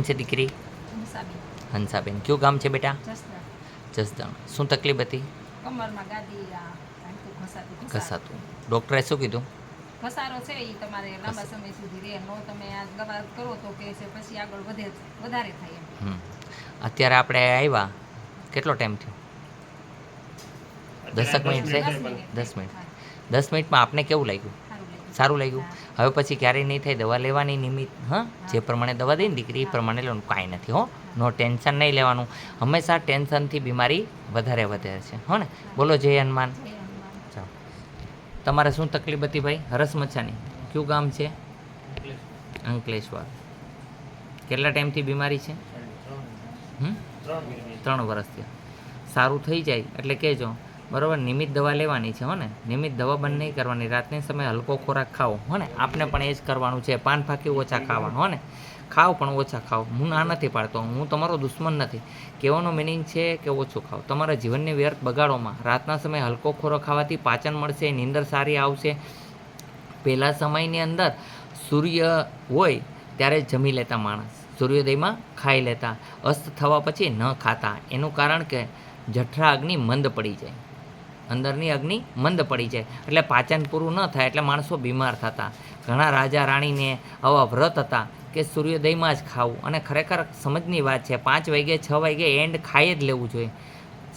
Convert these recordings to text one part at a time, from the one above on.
છે દીકરી? હંસાબેન. કયું ગામ છે બેટા? જસદણ. શું તકલીફ હતી? કમરમાં ગાદી ઘસાતું. ડૉક્ટરે શું કીધું? ઘસારો છે એ તમારે લાંબા સમય સુધી રહે. નો તમે આ દવા કરો તો કે છે પછી આગળ વધારે થાય એમ. અત્યારે આપણે આવ્યા કેટલો ટાઈમ થયો? 10 મિનિટ છે. 10 મિનિટ. 10 મિનિટમાં આપને કેવું લાગ્યું? સારું લાગ્યું. હવે પછી ક્યારેય નહીં થાય દવા લેવાની નિમિત્ત. હા, જે પ્રમાણે દવા દઈને દીકરી એ પ્રમાણે લેવાનું, કાંઈ નથી હો. નો ટેન્શન નહીં લેવાનું. હંમેશા ટેન્શનથી બીમારી વધારે વધે છે. હો ને? બોલો જય હનુમાન. ચાલો, તમારે શું તકલીફ હતી ભાઈ? હરસ મચ્છાની. કયું ગામ છે? અંકલેશ્વર. કેટલા ટાઈમથી બીમારી છે? 3 વર્ષથી. સારું થઈ જાય એટલે કહેજો, બરાબર? નિયમિત દવા લેવાની છે. હો ને? નિયમિત દવા બંધ નહીં કરવાની. રાતની સમયે હલકો ખોરાક ખાઓ. હો ને? આપને પણ એ જ કરવાનું છે. પાન ફાંકી ઓછા ખાવાનું. હો ને? ખાઓ પણ ઓછા ખાઓ. હું ના નથી પાડતો, હું તમારો દુશ્મન નથી. કહેવાનો મિનિંગ છે કે ઓછું ખાઓ. તમારા જીવનને વ્યર્થ બગાડોમાં. રાતના સમયે હલકો ખોરાક ખાવાથી પાચન મળશે, નીંદર સારી આવશે. પહેલાં સમયની અંદર સૂર્ય હોય ત્યારે જમી લેતા માણસ, સૂર્યોદયમાં ખાઈ લેતા, અસ્ત થવા પછી ન ખાતા. એનું કારણ કે જઠરા અગ્નિ મંદ પડી જાય, અંદરની અગ્નિ મંદ પડી જાય એટલે પાચન પૂરું ન થાય એટલે માણસો બીમાર થતા. ઘણા રાજા રાણીને આવા વ્રત હતા કે સૂર્યોદયમાં જ ખાવું. અને ખરેખર સમજની વાત છે, 5 વાગે 6 વાગે એન્ડ ખાઈ જ લેવું જોઈએ.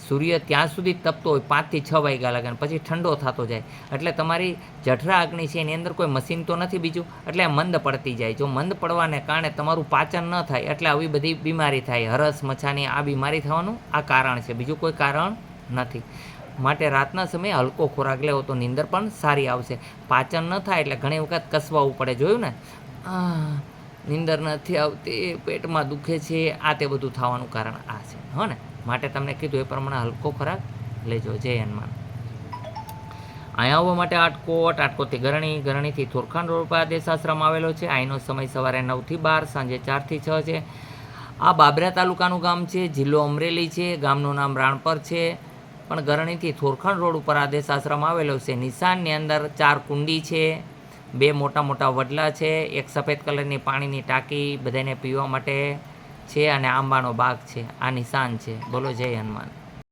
સૂર્ય ત્યાં સુધી તપતો હોય 5 થી 6 વાગ્યા લગાને, પછી ઠંડો થતો જાય. એટલે તમારી જઠરા અગ્નિ છે એની અંદર કોઈ મશીન તો નથી બીજું, એટલે મંદ પડતી જાય. જો મંદ પડવાને કારણે તમારું પાચન ન થાય એટલે આવી બધી બીમારી થાય. હરસ મચ્છાની આ બીમારી થવાનું આ કારણ છે, બીજું કોઈ કારણ નથી. માટે રાતના સમયે હલકો ખોરાક લેવો તો નીંદર પણ સારી આવશે. પાચન ન થાય એટલે ઘણી વખત કસવાવું પડે. જોયું ને? નીંદર નથી આવતી, પેટમાં દુખે છે, આ તે બધું થવાનું કારણ આ છે. હો ને? માટે તમને કીધું એ પ્રમાણે હલકો ખોરાક લેજો. જય હનુમાન. અહીંયા આવવા માટે આટકોટથી ગરણી, ગરણીથી થોરખાણ રોડ પર આદેશ આશ્રમ આવેલો છે. અહીંનો સમય સવારે 9 થી 12, સાંજે 4 થી 6 છે. આ બાબરા તાલુકાનું ગામ છે, જિલ્લો અમરેલી છે. ગામનું નામ રાણપર છે, પણ ગરણીથી થોરખાણ રોડ ઉપર આદેશ આશ્રમ આવેલો છે. નિશાનની અંદર 4 કુંડી છે, 2 મોટા મોટા વડલા છે, એક સફેદ કલરની પાણીની ટાંકી બધાને પીવા માટે છે, અને આંબાનો બાગ છે. આ નિશાન છે. બોલો જય હનુમાન.